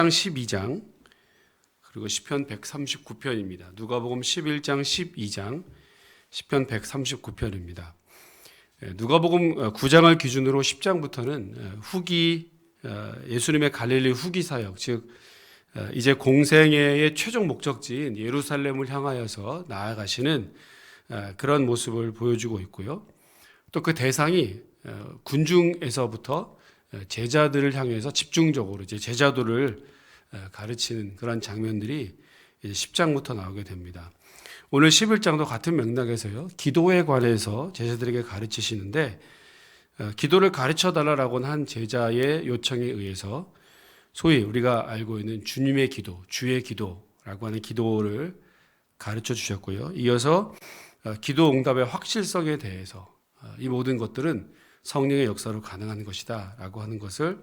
12장 그리고 시편 139편입니다. 누가복음 11장 12장 시편 139편입니다. 누가복음 9장을 기준으로 10장부터는 후기 예수님의 갈릴리 후기 사역, 즉 이제 공생애의 최종 목적지인 예루살렘을 향하여서 나아가시는 그런 모습을 보여주고 있고요. 또 그 대상이 군중에서부터 제자들을 향해서 집중적으로 이제 제자도를 가르치는 그런 장면들이 10장부터 나오게 됩니다. 오늘 11장도 같은 맥락에서요. 기도에 관해서 제자들에게 가르치시는데 기도를 가르쳐 달라고 한 제자의 요청에 의해서 소위 우리가 알고 있는 주님의 기도, 주의 기도라고 하는 기도를 가르쳐 주셨고요. 이어서 기도 응답의 확실성에 대해서 이 모든 것들은 성령의 역사로 가능한 것이다 라고 하는 것을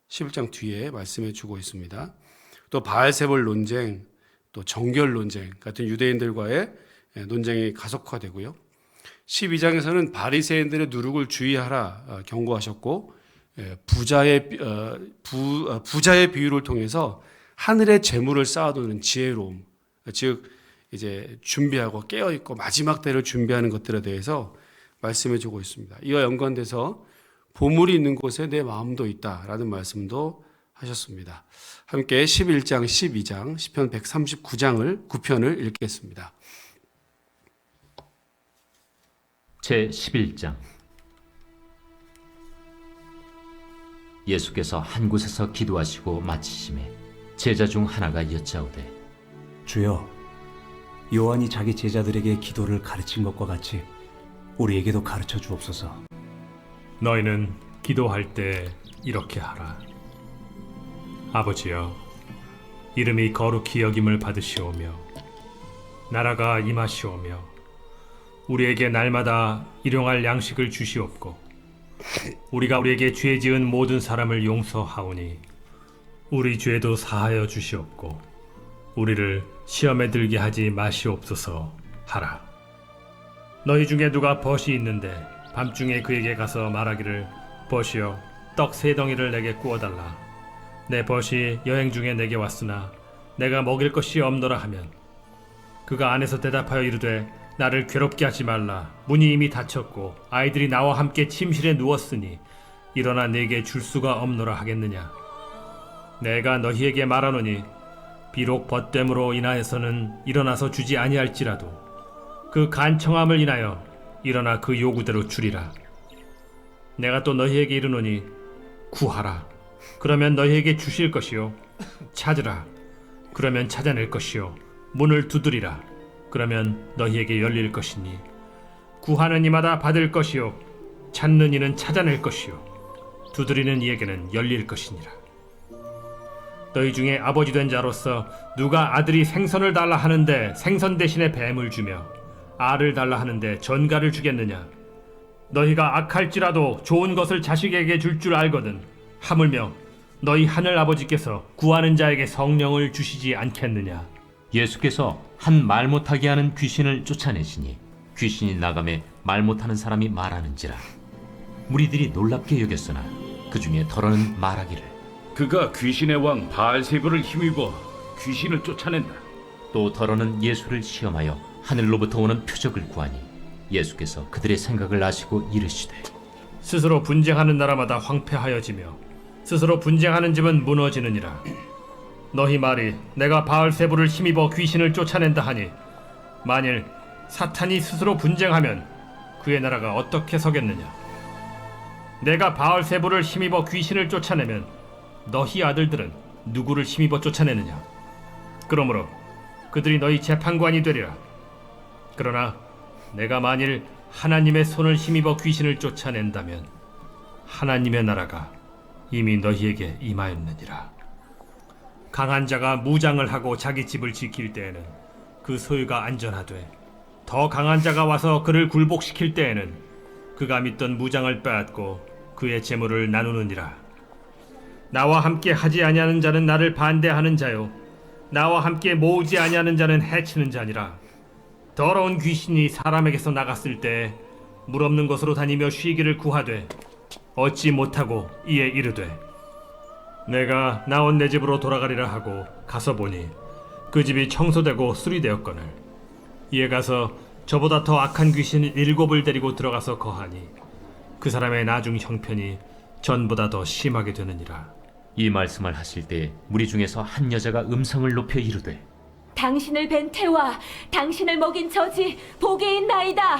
11장 뒤에 말씀해 주고 있습니다. 또 바알세볼 논쟁, 또 정결 논쟁 같은 유대인들과의 논쟁이 가속화되고요. 12장에서는 바리새인들의 누룩을 주의하라 경고하셨고 부자의 비유를 통해서 하늘의 재물을 쌓아두는 지혜로움, 즉 이제 준비하고 깨어 있고 마지막 때를 준비하는 것들에 대해서 말씀해 주고 있습니다. 이와 연관돼서 보물이 있는 곳에 내 마음도 있다라는 말씀도 하셨습니다. 함께 11장, 12장, 시편 139편을 읽겠습니다. 제 11장. 예수께서 한 곳에서 기도하시고 마치심에 제자 중 하나가 여짜오되 주여, 요한이 자기 제자들에게 기도를 가르친 것과 같이 우리에게도 가르쳐 주옵소서. 너희는 기도할 때 이렇게 하라. 아버지여, 이름이 거룩히 여김을 받으시오며 나라가 임하시오며 우리에게 날마다 일용할 양식을 주시옵고 우리가 우리에게 죄 지은 모든 사람을 용서하오니 우리 죄도 사하여 주시옵고 우리를 시험에 들게 하지 마시옵소서 하라. 너희 중에 누가 벗이 있는데 밤중에 그에게 가서 말하기를 벗이여 떡 3덩이를 내게 구워달라. 내 벗이 여행 중에 내게 왔으나 내가 먹일 것이 없노라 하면 그가 안에서 대답하여 이르되 나를 괴롭게 하지 말라. 문이 이미 닫혔고 아이들이 나와 함께 침실에 누웠으니 일어나 내게 줄 수가 없노라 하겠느냐. 내가 너희에게 말하노니 비록 벗됨으로 인하여서는 일어나서 주지 아니할지라도 그 간청함을 인하여 일어나 그 요구대로 주리라. 내가 또 너희에게 이르노니 구하라. 그러면 너희에게 주실 것이요. 찾으라. 그러면 찾아낼 것이요. 문을 두드리라. 그러면 너희에게 열릴 것이니 구하는 이마다 받을 것이요. 찾는 이는 찾아낼 것이요. 두드리는 이에게는 열릴 것이니라. 너희 중에 아버지 된 자로서 누가 아들이 생선을 달라 하는데 생선 대신에 뱀을 주며 알을 달라 하는데 전갈을 주겠느냐. 너희가 악할지라도 좋은 것을 자식에게 줄 줄 알거든 하물며 너희 하늘 아버지께서 구하는 자에게 성령을 주시지 않겠느냐. 예수께서 한 말 못하게 하는 귀신을 쫓아내시니 귀신이 나가매 말 못하는 사람이 말하는지라. 무리들이 놀랍게 여겼으나 그 중에 더러는 말하기를 그가 귀신의 왕 바알세불을 힘입어 귀신을 쫓아낸다. 또 더러는 예수를 시험하여 하늘로부터 오는 표적을 구하니 예수께서 그들의 생각을 아시고 이르시되 스스로 분쟁하는 나라마다 황폐하여지며 스스로 분쟁하는 집은 무너지느니라. 너희 말이 내가 바알세불을 힘입어 귀신을 쫓아낸다 하니 만일 사탄이 스스로 분쟁하면 그의 나라가 어떻게 서겠느냐. 내가 바알세불을 힘입어 귀신을 쫓아내면 너희 아들들은 누구를 힘입어 쫓아내느냐. 그러므로 그들이 너희 재판관이 되리라. 그러나 내가 만일 하나님의 손을 힘입어 귀신을 쫓아낸다면 하나님의 나라가 이미 너희에게 임하였느니라. 강한 자가 무장을 하고 자기 집을 지킬 때에는 그 소유가 안전하되 더 강한 자가 와서 그를 굴복시킬 때에는 그가 믿던 무장을 빼앗고 그의 재물을 나누느니라. 나와 함께 하지 아니하는 자는 나를 반대하는 자요 나와 함께 모으지 아니하는 자는 해치는 자니라. 더러운 귀신이 사람에게서 나갔을 때 물 없는 곳으로 다니며 쉬기를 구하되 얻지 못하고 이에 이르되 내가 나온 내 집으로 돌아가리라 하고 가서 보니 그 집이 청소되고 수리되었거늘 이에 가서 저보다 더 악한 귀신 7을 데리고 들어가서 거하니 그 사람의 나중 형편이 전보다 더 심하게 되느니라. 이 말씀을 하실 때 무리 중에서 한 여자가 음성을 높여 이르되 당신을 뵌 태와 당신을 먹인 저지 복이 있나이다.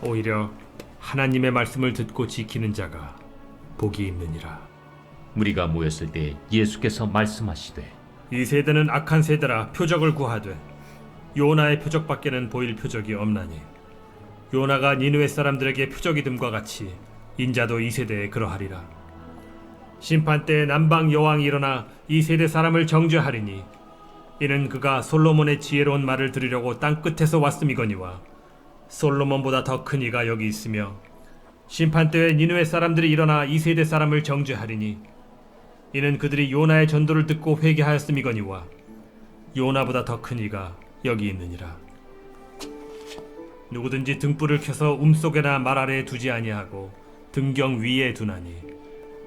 오히려 하나님의 말씀을 듣고 지키는 자가 복이 있느니라. 무리가 모였을 때 예수께서 말씀하시되 이 세대는 악한 세대라 표적을 구하되 요나의 표적밖에는 보일 표적이 없나니 요나가 니느웨 사람들에게 표적이 됨과 같이 인자도 이 세대에 그러하리라. 심판 때에 남방 여왕이 일어나 이 세대 사람을 정죄하리니 이는 그가 솔로몬의 지혜로운 말을 들으려고 땅 끝에서 왔음이거니와 솔로몬보다 더 큰 이가 여기 있으며 심판 때에 니느웨 사람들이 일어나 이 세대 사람을 정죄하리니 이는 그들이 요나의 전도를 듣고 회개하였음이거니와 요나보다 더 큰 이가 여기 있느니라. 누구든지 등불을 켜서 움속에나 말 아래에 두지 아니하고 등경 위에 두나니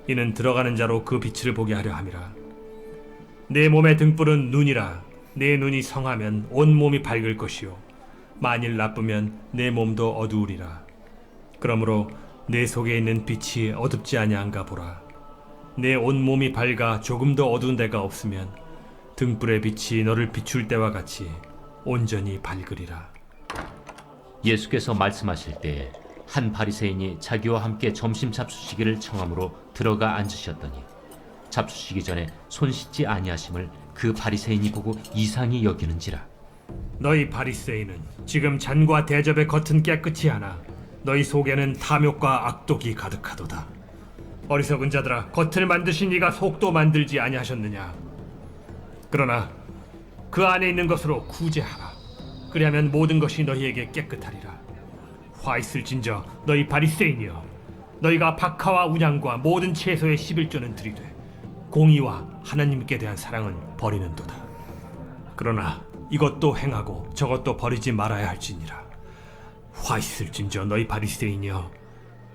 이는 들어가는 자로 그 빛을 보게 하려 함이라. 내 몸의 등불은 눈이라. 내 눈이 성하면 온 몸이 밝을 것이요 만일 나쁘면 내 몸도 어두우리라. 그러므로 내 속에 있는 빛이 어둡지 아니한가 보라. 내 온 몸이 밝아 조금도 어두운 데가 없으면 등불의 빛이 너를 비출 때와 같이 온전히 밝으리라. 예수께서 말씀하실 때 한 바리새인이 자기와 함께 점심 잡수시기를 청함으로 들어가 앉으셨더니 잡수시기 전에 손 씻지 아니하심을 그 바리새인이 보고 이상히 여기는지라. 너희 바리새인은 지금 잔과 대접의 겉은 깨끗이 하나 너희 속에는 탐욕과 악독이 가득하도다. 어리석은 자들아, 겉을 만드신 이가 속도 만들지 아니하셨느냐? 그러나 그 안에 있는 것으로 구제하라. 그리하면 모든 것이 너희에게 깨끗하리라. 화 있을진저 너희 바리새인이여, 너희가 박하와 운양과 모든 채소의 11조는 들이되 공의와 하나님께 대한 사랑은 버리는도다. 그러나 이것도 행하고 저것도 버리지 말아야 할지니라. 화 있을진저 너희 바리새인이여,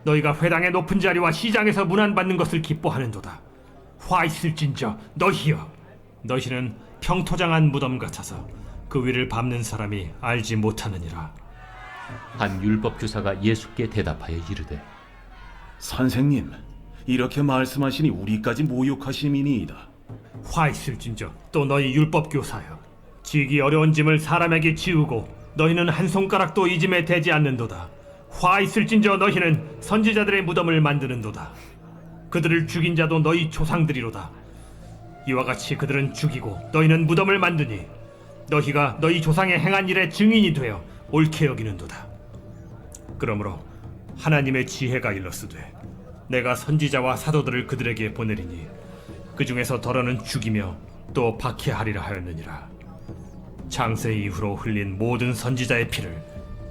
너희가 회당의 높은 자리와 시장에서 문안받는 것을 기뻐하는도다. 화 있을진저 너희여, 너희는 평토장한 무덤 같아서 그 위를 밟는 사람이 알지 못하느니라. 한 율법 교사가 예수께 대답하여 이르되 선생님, 이렇게 말씀하시니 우리까지 모욕하심이니이다. 화 있을진저 또 너희 율법 교사여, 지기 어려운 짐을 사람에게 지우고 너희는 한 손가락도 이 짐에 대지 않는도다. 화 있을진저 너희는 선지자들의 무덤을 만드는도다. 그들을 죽인 자도 너희 조상들이로다. 이와 같이 그들은 죽이고 너희는 무덤을 만드니 너희가 너희 조상의 행한 일의 증인이 되어 옳게 여기는도다. 그러므로 하나님의 지혜가 일렀으되 내가 선지자와 사도들을 그들에게 보내리니 그 중에서 더러는 죽이며 또 박해하리라 하였느니라. 창세 이후로 흘린 모든 선지자의 피를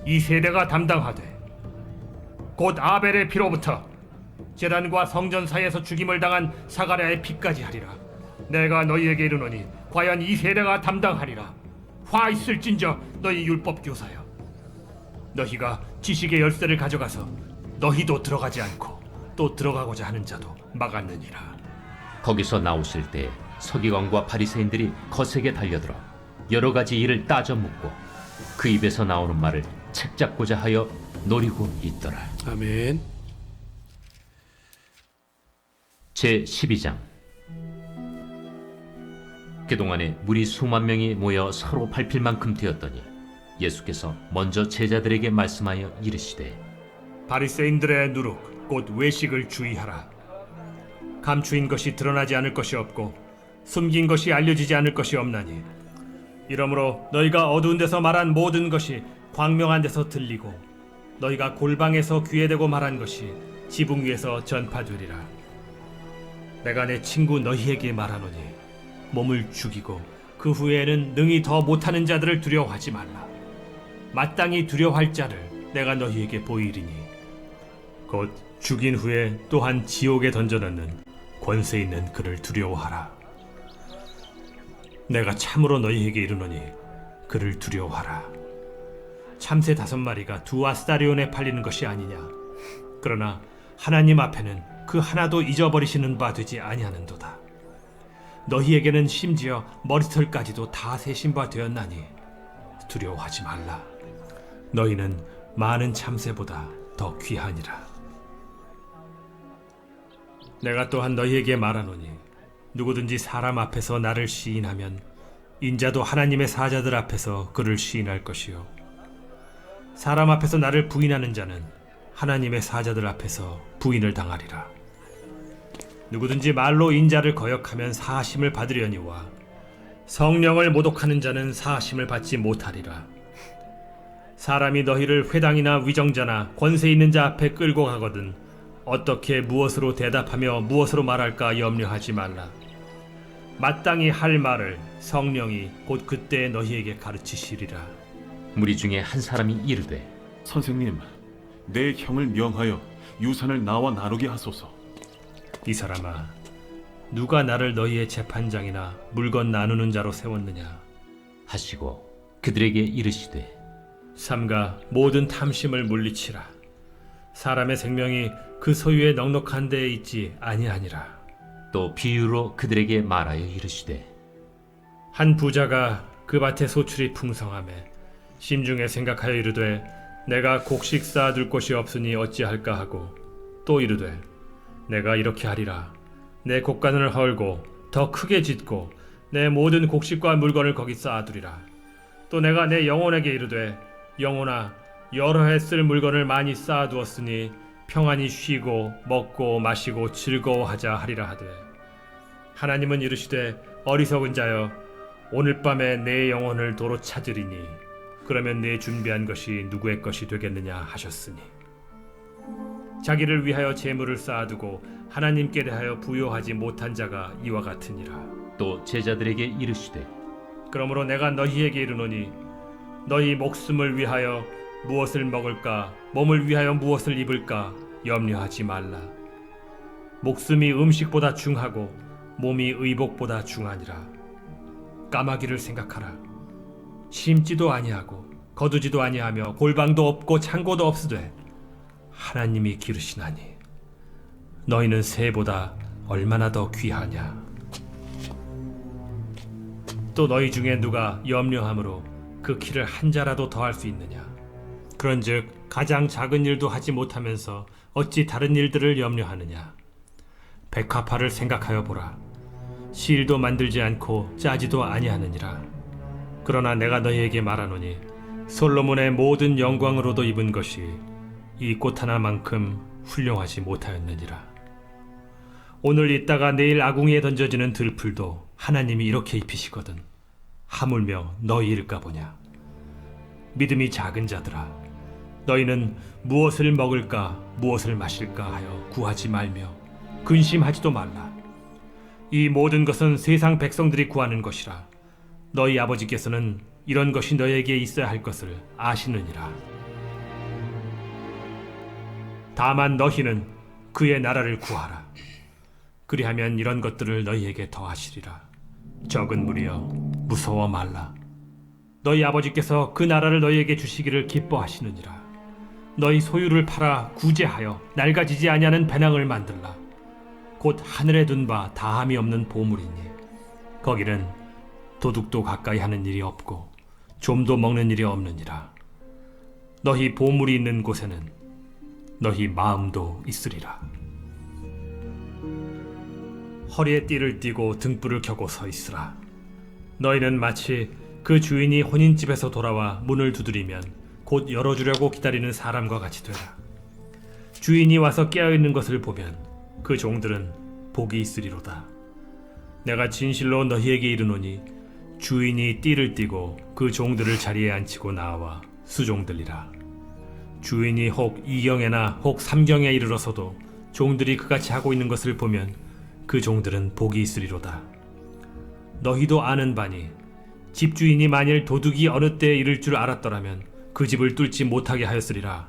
이 세대가 담당하되 곧 아벨의 피로부터 제단과 성전 사이에서 죽임을 당한 사가랴의 피까지 하리라. 내가 너희에게 이르노니 과연 이 세대가 담당하리라. 화 있을진저 너희 율법 교사여, 너희가 지식의 열쇠를 가져가서 너희도 들어가지 않고 또 들어가고자 하는 자도 막았느니라. 거기서 나오실 때 서기관과 바리새인들이 거세게 달려들어 여러 가지 일을 따져 묻고 그 입에서 나오는 말을 책잡고자 하여 노리고 있더라. 아멘. 제 12장. 그동안에 무리 수만 명이 모여 서로 밟힐 만큼 되었더니 예수께서 먼저 제자들에게 말씀하여 이르시되 바리새인들의 누룩 곧 외식을 주의하라. 감추인 것이 드러나지 않을 것이 없고 숨긴 것이 알려지지 않을 것이 없나니 이러므로 너희가 어두운 데서 말한 모든 것이 광명한 데서 들리고 너희가 골방에서 귀에 대고 말한 것이 지붕 위에서 전파되리라. 내가 내 친구 너희에게 말하노니 몸을 죽이고 그 후에는 능히 더 못하는 자들을 두려워하지 말라. 마땅히 두려워할 자를 내가 너희에게 보이리니 곧 죽인 후에 또한 지옥에 던져넣는 권세 있는 그를 두려워하라. 내가 참으로 너희에게 이르노니 그를 두려워하라. 참새 5마리가 2아스타리온에 팔리는 것이 아니냐. 그러나 하나님 앞에는 그 하나도 잊어버리시는 바 되지 아니하는도다. 너희에게는 심지어 머리털까지도 다 세신 바 되었나니 두려워하지 말라. 너희는 많은 참새보다 더 귀하니라. 내가 또한 너희에게 말하노니 누구든지 사람 앞에서 나를 시인하면 인자도 하나님의 사자들 앞에서 그를 시인할 것이요 사람 앞에서 나를 부인하는 자는 하나님의 사자들 앞에서 부인을 당하리라. 누구든지 말로 인자를 거역하면 사하심을 받으려니와 성령을 모독하는 자는 사하심을 받지 못하리라. 사람이 너희를 회당이나 위정자나 권세 있는 자 앞에 끌고 가거든 어떻게 무엇으로 대답하며 무엇으로 말할까 염려하지 말라. 마땅히 할 말을 성령이 곧 그때 너희에게 가르치시리라. 무리 중에 한 사람이 이르되 선생님, 내 형을 명하여 유산을 나와 나누게 하소서. 이 사람아, 누가 나를 너희의 재판장이나 물건 나누는 자로 세웠느냐? 하시고 그들에게 이르시되 삼가 모든 탐심을 물리치라. 사람의 생명이 그 소유의 넉넉한 데에 있지 아니하니라. 또 비유로 그들에게 말하여 이르시되 한 부자가 그 밭에 소출이 풍성하매 심중에 생각하여 이르되 내가 곡식 쌓아둘 곳이 없으니 어찌할까 하고 또 이르되 내가 이렇게 하리라. 내 곡간을 헐고 더 크게 짓고 내 모든 곡식과 물건을 거기 쌓아두리라. 또 내가 내 영혼에게 이르되 영혼아, 여러 해 쓸 물건을 많이 쌓아두었으니 평안히 쉬고 먹고 마시고 즐거워하자 하리라 하되 하나님은 이르시되 어리석은 자여, 오늘 밤에 내 영혼을 도로 찾으리니 그러면 내 준비한 것이 누구의 것이 되겠느냐 하셨으니 자기를 위하여 재물을 쌓아두고 하나님께 대하여 부요하지 못한 자가 이와 같으니라. 또 제자들에게 이르시되 그러므로 내가 너희에게 이르노니 너희 목숨을 위하여 무엇을 먹을까 몸을 위하여 무엇을 입을까 염려하지 말라. 목숨이 음식보다 중하고 몸이 의복보다 중하니라. 까마귀를 생각하라. 심지도 아니하고 거두지도 아니하며 골방도 없고 창고도 없으되 하나님이 기르시나니 너희는 새보다 얼마나 더 귀하냐. 또 너희 중에 누가 염려함으로 그 키를 한 자라도 더할 수 있느냐. 그런즉 가장 작은 일도 하지 못하면서 어찌 다른 일들을 염려하느냐. 백합화를 생각하여 보라. 실도 만들지 않고 짜지도 아니하느니라. 그러나 내가 너희에게 말하노니 솔로몬의 모든 영광으로도 입은 것이 이 꽃 하나만큼 훌륭하지 못하였느니라. 오늘 있다가 내일 아궁이에 던져지는 들풀도 하나님이 이렇게 입히시거든 하물며 너희일까 보냐. 믿음이 작은 자들아, 너희는 무엇을 먹을까 무엇을 마실까 하여 구하지 말며 근심하지도 말라. 이 모든 것은 세상 백성들이 구하는 것이라. 너희 아버지께서는 이런 것이 너희에게 있어야 할 것을 아시느니라. 다만 너희는 그의 나라를 구하라. 그리하면 이런 것들을 너희에게 더하시리라. 적은 무리여, 무서워 말라. 너희 아버지께서 그 나라를 너희에게 주시기를 기뻐하시느니라. 너희 소유를 팔아 구제하여 낡아지지 아니하는 배낭을 만들라. 곧 하늘에 둔 바 다함이 없는 보물이니 거기는 도둑도 가까이 하는 일이 없고 좀도 먹는 일이 없느니라. 너희 보물이 있는 곳에는 너희 마음도 있으리라. 허리에 띠를 띠고 등불을 켜고 서 있으라. 너희는 마치 그 주인이 혼인집에서 돌아와 문을 두드리면 곧 열어주려고 기다리는 사람과 같이 되라. 주인이 와서 깨어있는 것을 보면 그 종들은 복이 있으리로다. 내가 진실로 너희에게 이르노니 주인이 띠를 띠고 그 종들을 자리에 앉히고 나와 수종들리라. 주인이 혹 2경에나 혹 3경에 이르러서도 종들이 그같이 하고 있는 것을 보면 그 종들은 복이 있으리로다. 너희도 아는 바니 집주인이 만일 도둑이 어느 때에 이를 줄 알았더라면 그 집을 뚫지 못하게 하였으리라.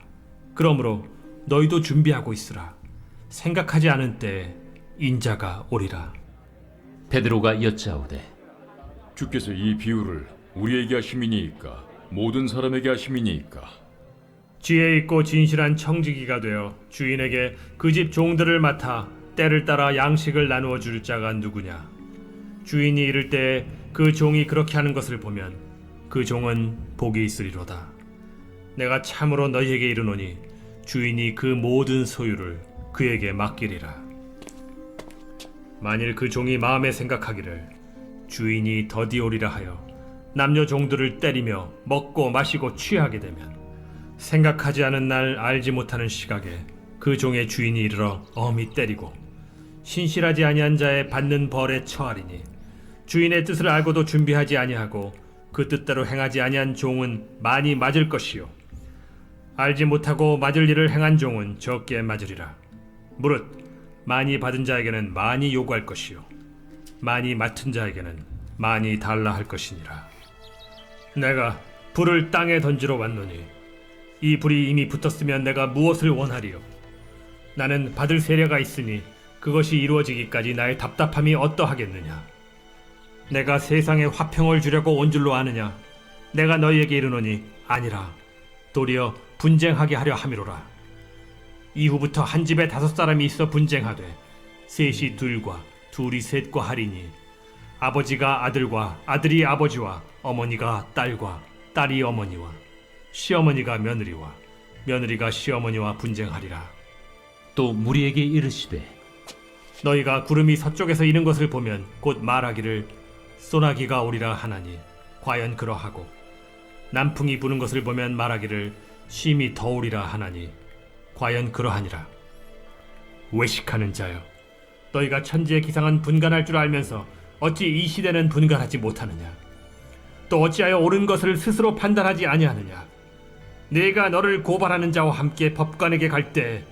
그러므로 너희도 준비하고 있으라. 생각하지 않은 때에 인자가 오리라. 베드로가 여짜오되 주께서 이 비유를 우리에게 하심이니이까 모든 사람에게 하심이니이까. 지혜 있고 진실한 청지기가 되어 주인에게 그 집 종들을 맡아 때를 따라 양식을 나누어 줄 자가 누구냐. 주인이 이를 때 그 종이 그렇게 하는 것을 보면 그 종은 복이 있으리로다. 내가 참으로 너희에게 이르노니 주인이 그 모든 소유를 그에게 맡기리라. 만일 그 종이 마음에 생각하기를 주인이 더디오리라 하여 남녀 종들을 때리며 먹고 마시고 취하게 되면 생각하지 않은 날 알지 못하는 시각에 그 종의 주인이 이르러 엄히 때리고 신실하지 아니한 자의 받는 벌에 처하리니 주인의 뜻을 알고도 준비하지 아니하고 그 뜻대로 행하지 아니한 종은 많이 맞을 것이요 알지 못하고 맞을 일을 행한 종은 적게 맞으리라. 무릇 많이 받은 자에게는 많이 요구할 것이요 많이 맡은 자에게는 많이 달라 할 것이니라. 내가 불을 땅에 던지러 왔노니 이 불이 이미 붙었으면 내가 무엇을 원하리요? 나는 받을 세례가 있으니 그것이 이루어지기까지 나의 답답함이 어떠하겠느냐? 내가 세상에 화평을 주려고 온 줄로 아느냐? 내가 너희에게 이르노니 아니라 도리어 분쟁하게 하려 함이로라. 이후부터 한 집에 5사람이 있어 분쟁하되 셋이 둘과 둘이 셋과 하리니 아버지가 아들과 아들이 아버지와 어머니가 딸과 딸이 어머니와 시어머니가 며느리와 며느리가 시어머니와 분쟁하리라. 또 무리에게 이르시되 너희가 구름이 서쪽에서 이는 것을 보면 곧 말하기를 소나기가 오리라 하나니 과연 그러하고 남풍이 부는 것을 보면 말하기를 심히 더우리라 하나니 과연 그러하니라. 외식하는 자여, 너희가 천지에 기상한 분간할 줄 알면서 어찌 이 시대는 분간하지 못하느냐? 또 어찌하여 옳은 것을 스스로 판단하지 아니하느냐? 내가 너를 고발하는 자와 함께 법관에게 갈 때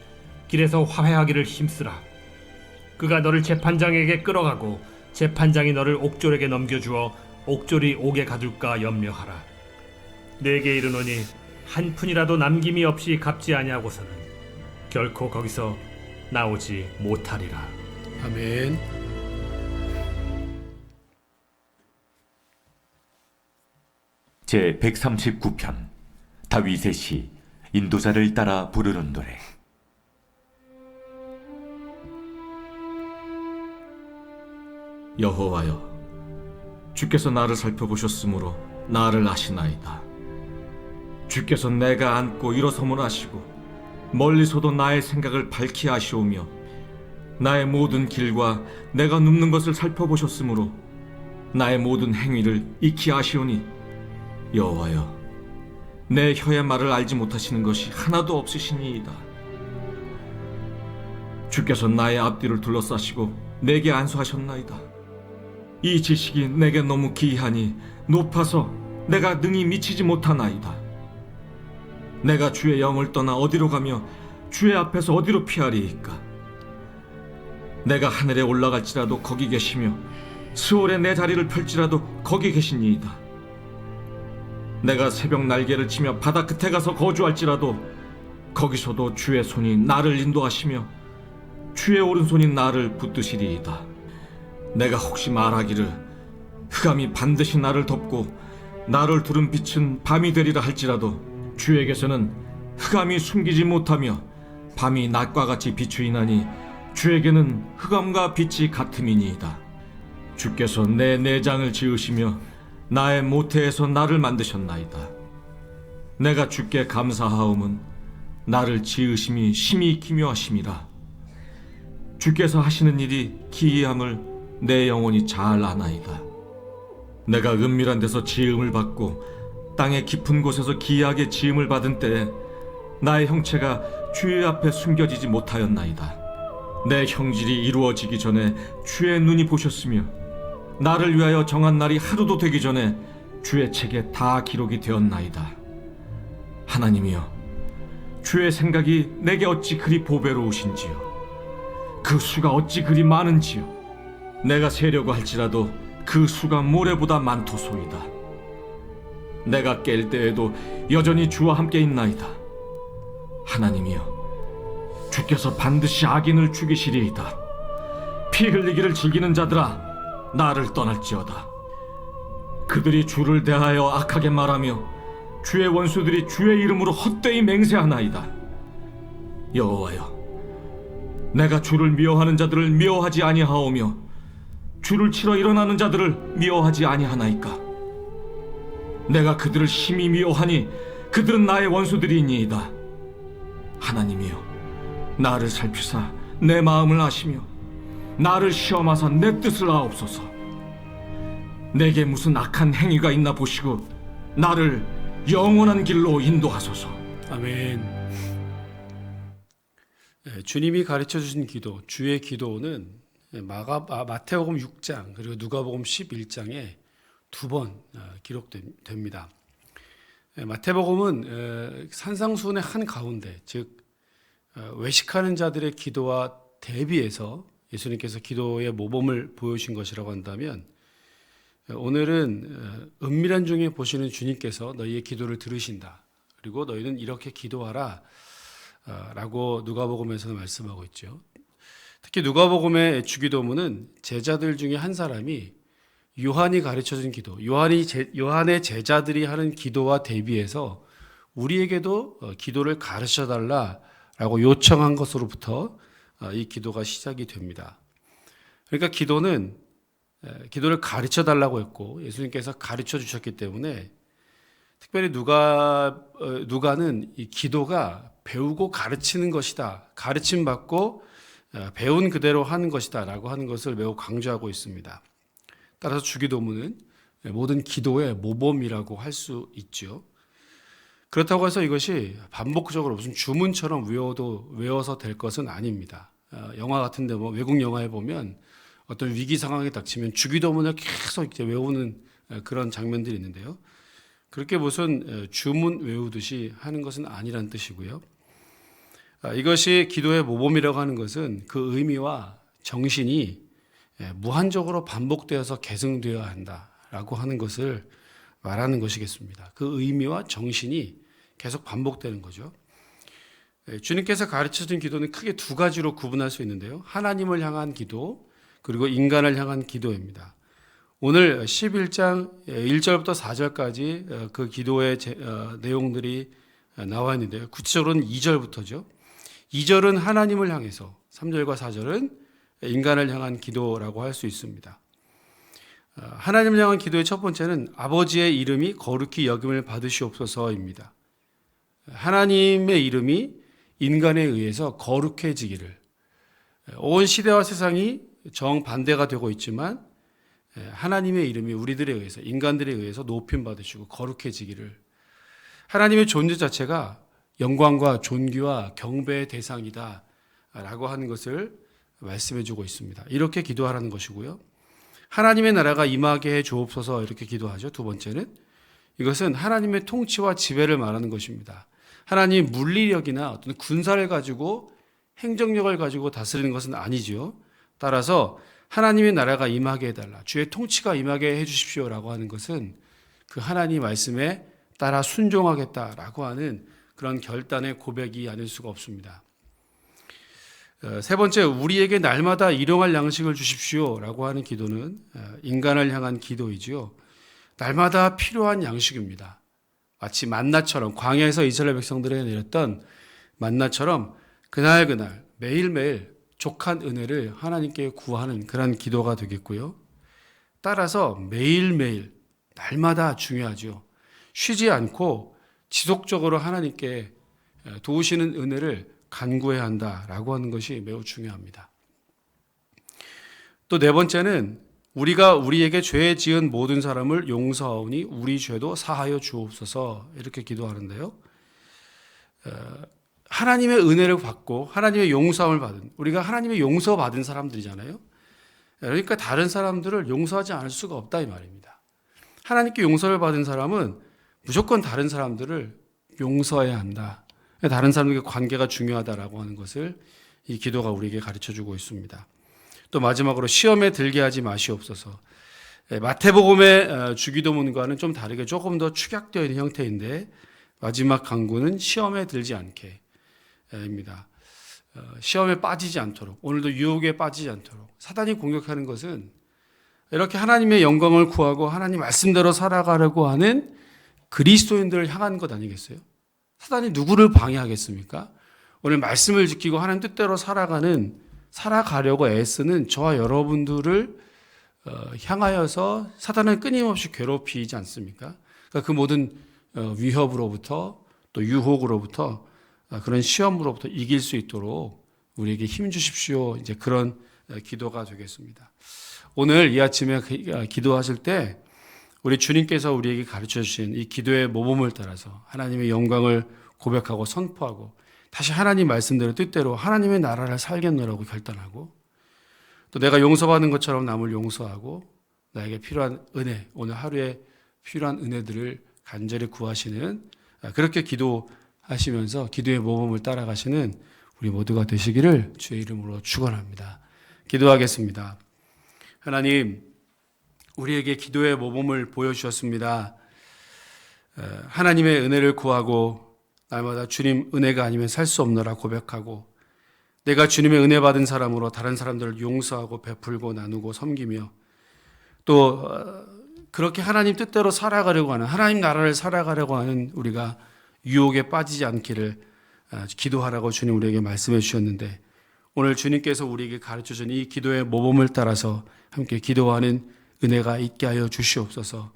길에서 화해하기를 힘쓰라. 그가 너를 재판장에게 끌어가고 재판장이 너를 옥졸에게 넘겨주어 옥졸이 옥에 가둘까 염려하라. 내게 이르노니 한 푼이라도 남김이 없이 갚지 아니하고서는 결코 거기서 나오지 못하리라. 아멘. 제 139편 다윗의 시 인도자를 따라 부르는 노래. 여호와여, 주께서 나를 살펴보셨으므로 나를 아시나이다. 주께서 내가 앉고 일어섬을 아시고 멀리서도 나의 생각을 밝히 아시오며 나의 모든 길과 내가 눕는 것을 살펴보셨으므로 나의 모든 행위를 익히 아시오니 여호와여, 내 혀의 말을 알지 못하시는 것이 하나도 없으시니이다. 주께서 나의 앞뒤를 둘러싸시고 내게 안수하셨나이다. 이 지식이 내게 너무 기이하니 높아서 내가 능히 미치지 못하나이다. 내가 주의 영을 떠나 어디로 가며 주의 앞에서 어디로 피하리이까? 내가 하늘에 올라갈지라도 거기 계시며 스올에 내 자리를 펼지라도 거기 계시니이다. 내가 새벽 날개를 치며 바다 끝에 가서 거주할지라도 거기서도 주의 손이 나를 인도하시며 주의 오른손이 나를 붙드시리이다. 내가 혹시 말하기를 흑암이 반드시 나를 덮고 나를 두른 빛은 밤이 되리라 할지라도 주에게서는 흑암이 숨기지 못하며 밤이 낮과 같이 비추이나니 주에게는 흑암과 빛이 같음이니이다. 주께서 내 내장을 지으시며 나의 모태에서 나를 만드셨나이다. 내가 주께 감사하옴은 나를 지으심이 심히 기묘하심이라. 주께서 하시는 일이 기이함을 내 영혼이 잘 아나이다. 내가 은밀한 데서 지음을 받고 땅의 깊은 곳에서 기이하게 지음을 받은 때에 나의 형체가 주의 앞에 숨겨지지 못하였나이다. 내 형질이 이루어지기 전에 주의 눈이 보셨으며 나를 위하여 정한 날이 하루도 되기 전에 주의 책에 다 기록이 되었나이다. 하나님이여, 주의 생각이 내게 어찌 그리 보배로우신지요. 그 수가 어찌 그리 많은지요. 내가 세려고 할지라도 그 수가 모래보다 많도소이다. 내가 깰 때에도 여전히 주와 함께 있나이다. 하나님이여, 주께서 반드시 악인을 죽이시리이다. 피 흘리기를 즐기는 자들아, 나를 떠날지어다. 그들이 주를 대하여 악하게 말하며 주의 원수들이 주의 이름으로 헛되이 맹세하나이다. 여호와여, 내가 주를 미워하는 자들을 미워하지 아니하오며 주를 치러 일어나는 자들을 미워하지 아니하나이까? 내가 그들을 심히 미워하니 그들은 나의 원수들이니이다. 하나님이여, 나를 살피사 내 마음을 아시며 나를 시험하사 내 뜻을 아옵소서. 내게 무슨 악한 행위가 있나 보시고 나를 영원한 길로 인도하소서. 아멘. 주님이 가르쳐 주신 기도, 주의 기도는 마태복음 6장 그리고 누가복음 11장에 두 번 기록됩니다. 마태복음은 산상수훈의 한 가운데, 즉 외식하는 자들의 기도와 대비해서 예수님께서 기도의 모범을 보여주신 것이라고 한다면, 오늘은 은밀한 중에 보시는 주님께서 너희의 기도를 들으신다. 그리고 너희는 이렇게 기도하라 라고 누가복음에서는 말씀하고 있죠. 특히 누가복음의 주기도문은 제자들 중에 한 사람이 요한이 가르쳐준 기도, 요한의 제자들이 하는 기도와 대비해서 우리에게도 기도를 가르쳐달라라고 요청한 것으로부터 이 기도가 시작이 됩니다. 그러니까 기도를 가르쳐달라고 했고 예수님께서 가르쳐 주셨기 때문에 특별히 누가는 이 기도가 배우고 가르치는 것이다, 가르침 받고 배운 그대로 하는 것이다 라고 하는 것을 매우 강조하고 있습니다. 따라서 주기도문은 모든 기도의 모범이라고 할 수 있죠. 그렇다고 해서 이것이 반복적으로 무슨 주문처럼 외워서 될 것은 아닙니다. 영화 같은데 외국 영화에 보면 어떤 위기 상황이 닥치면 주기도문을 계속 이렇게 외우는 그런 장면들이 있는데요. 그렇게 무슨 주문 외우듯이 하는 것은 아니란 뜻이고요. 이것이 기도의 모범이라고 하는 것은 그 의미와 정신이 무한적으로 반복되어서 계승되어야 한다라고 하는 것을 말하는 것이겠습니다. 그 의미와 정신이 계속 반복되는 거죠. 주님께서 가르쳐준 기도는 크게 두 가지로 구분할 수 있는데요. 하나님을 향한 기도, 그리고 인간을 향한 기도입니다. 오늘 11장 1절부터 4절까지 그 기도의 내용들이 나와 있는데요. 구체적으로는 2절부터죠. 2절은 하나님을 향해서, 3절과 4절은 인간을 향한 기도라고 할 수 있습니다. 하나님을 향한 기도의 첫 번째는 아버지의 이름이 거룩히 여김을 받으시옵소서입니다. 하나님의 이름이 인간에 의해서 거룩해지기를, 온 시대와 세상이 정반대가 되고 있지만 하나님의 이름이 우리들에 의해서, 인간들에 의해서 높임 받으시고 거룩해지기를, 하나님의 존재 자체가 영광과 존귀와 경배의 대상이다 라고 하는 것을 말씀해 주고 있습니다. 이렇게 기도하라는 것이고요. 하나님의 나라가 임하게 해 주옵소서, 이렇게 기도하죠. 두 번째는 이것은 하나님의 통치와 지배를 말하는 것입니다. 하나님 물리력이나 어떤 군사를 가지고 행정력을 가지고 다스리는 것은 아니지요. 따라서 하나님의 나라가 임하게 해달라, 주의 통치가 임하게 해주십시오라고 하는 것은 그 하나님 말씀에 따라 순종하겠다라고 하는 그런 결단의 고백이 아닐 수가 없습니다. 세 번째, 우리에게 날마다 일용할 양식을 주십시오라고 하는 기도는 인간을 향한 기도이지요. 날마다 필요한 양식입니다. 마치 만나처럼, 광야에서 이스라엘 백성들에게 내렸던 만나처럼 그날 매일매일 족한 은혜를 하나님께 구하는 그런 기도가 되겠고요. 따라서 매일매일, 날마다 중요하죠. 쉬지 않고 지속적으로 하나님께 도우시는 은혜를 간구해야 한다라고 하는 것이 매우 중요합니다. 또 네 번째는 우리가 우리에게 죄 지은 모든 사람을 용서하오니 우리 죄도 사하여 주옵소서, 이렇게 기도하는데요. 하나님의 은혜를 받고 하나님의 용서함을 받은, 우리가 하나님의 용서받은 사람들이잖아요. 그러니까 다른 사람들을 용서하지 않을 수가 없다 이 말입니다. 하나님께 용서를 받은 사람은 무조건 다른 사람들을 용서해야 한다. 다른 사람들과 관계가 중요하다라고 하는 것을 이 기도가 우리에게 가르쳐주고 있습니다. 또 마지막으로 시험에 들게 하지 마시옵소서. 마태복음의 주기도문과는 좀 다르게 조금 더 축약되어 있는 형태인데, 마지막 간구는 시험에 들지 않게입니다. 시험에 빠지지 않도록, 오늘도 유혹에 빠지지 않도록. 사단이 공격하는 것은 이렇게 하나님의 영광을 구하고 하나님 말씀대로 살아가려고 하는 그리스도인들을 향한 것 아니겠어요? 사단이 누구를 방해하겠습니까? 오늘 말씀을 지키고 하나님 뜻대로 살아가려고 애쓰는 저와 여러분들을 향하여서 사단은 끊임없이 괴롭히지 않습니까? 그러니까 그 모든 위협으로부터 또 유혹으로부터 그런 시험으로부터 이길 수 있도록 우리에게 힘 주십시오. 이제 그런 기도가 되겠습니다. 오늘 이 아침에 기도하실 때 우리 주님께서 우리에게 가르쳐 주신 이 기도의 모범을 따라서 하나님의 영광을 고백하고 선포하고 다시 하나님 말씀대로 뜻대로 하나님의 나라를 살겠노라고 결단하고 또 내가 용서받는 것처럼 남을 용서하고 나에게 필요한 은혜, 오늘 하루에 필요한 은혜들을 간절히 구하시는 그렇게 기도하시면서 기도의 모범을 따라가시는 우리 모두가 되시기를 주의 이름으로 축원합니다. 기도하겠습니다. 하나님, 우리에게 기도의 모범을 보여주셨습니다. 하나님의 은혜를 구하고 날마다 주님 은혜가 아니면 살 수 없노라 고백하고 내가 주님의 은혜 받은 사람으로 다른 사람들을 용서하고 베풀고 나누고 섬기며 또 그렇게 하나님 뜻대로 살아가려고 하는 하나님 나라를 살아가려고 하는 우리가 유혹에 빠지지 않기를 기도하라고 주님 우리에게 말씀해 주셨는데 오늘 주님께서 우리에게 가르쳐 준 이 기도의 모범을 따라서 함께 기도하는 은혜가 있게 하여 주시옵소서.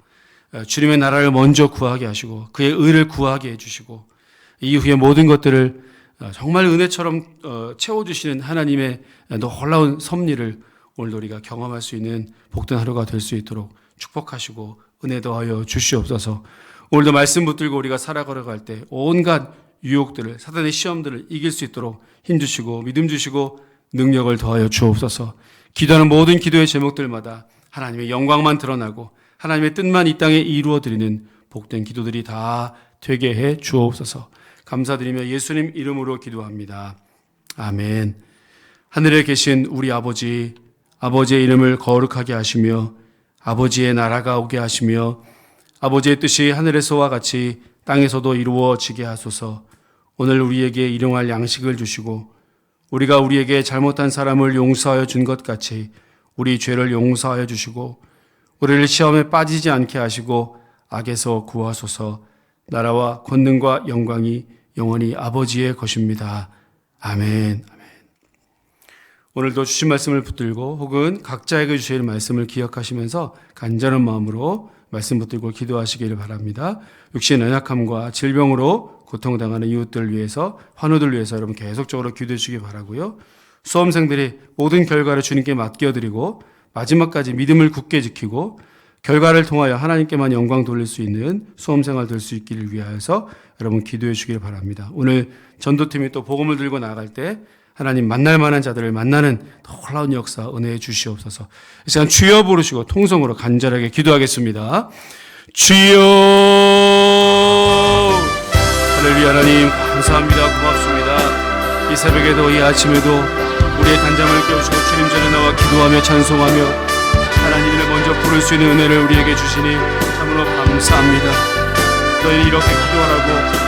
주님의 나라를 먼저 구하게 하시고 그의 의를 구하게 해주시고 이후에 모든 것들을 정말 은혜처럼 채워주시는 하나님의 놀라운 섭리를 오늘도 우리가 경험할 수 있는 복된 하루가 될 수 있도록 축복하시고 은혜 더하여 주시옵소서. 오늘도 말씀 붙들고 우리가 살아가려고 할 때 온갖 유혹들을 사단의 시험들을 이길 수 있도록 힘주시고 믿음 주시고 능력을 더하여 주옵소서. 기도하는 모든 기도의 제목들마다 하나님의 영광만 드러나고 하나님의 뜻만 이 땅에 이루어드리는 복된 기도들이 다 되게 해 주옵소서. 감사드리며 예수님 이름으로 기도합니다. 아멘. 하늘에 계신 우리 아버지, 아버지의 이름을 거룩하게 하시며 아버지의 나라가 오게 하시며 아버지의 뜻이 하늘에서와 같이 땅에서도 이루어지게 하소서. 오늘 우리에게 일용할 양식을 주시고 우리가 우리에게 잘못한 사람을 용서하여 준 것 같이 우리 죄를 용서하여 주시고 우리를 시험에 빠지지 않게 하시고 악에서 구하소서. 나라와 권능과 영광이 영원히 아버지의 것입니다. 아멘. 아멘. 오늘도 주신 말씀을 붙들고 혹은 각자에게 주신 말씀을 기억하시면서 간절한 마음으로 말씀 붙들고 기도하시기를 바랍니다. 육신의 연약함과 질병으로 고통당하는 이웃들을 위해서 환우들 위해서 여러분 계속적으로 기도해 주시기 바라고요. 수험생들이 모든 결과를 주님께 맡겨드리고 마지막까지 믿음을 굳게 지키고 결과를 통하여 하나님께만 영광 돌릴 수 있는 수험생활 될 수 있기를 위하여서 여러분 기도해 주시길 바랍니다. 오늘 전도팀이 또 복음을 들고 나갈 때 하나님 만날 만한 자들을 만나는 놀라운 역사 은혜해 주시옵소서. 이 시간 주여 부르시고 통성으로 간절하게 기도하겠습니다. 주여. 할렐루야. 하나님 감사합니다. 고맙습니다. 이 새벽에도 이 아침에도 우리의 단잠을 깨우시고 주님 전에 나와 기도하며 찬송하며 하나님을 먼저 부를 수 있는 은혜를 우리에게 주시니 참으로 감사합니다. 너희는 이렇게 기도하라고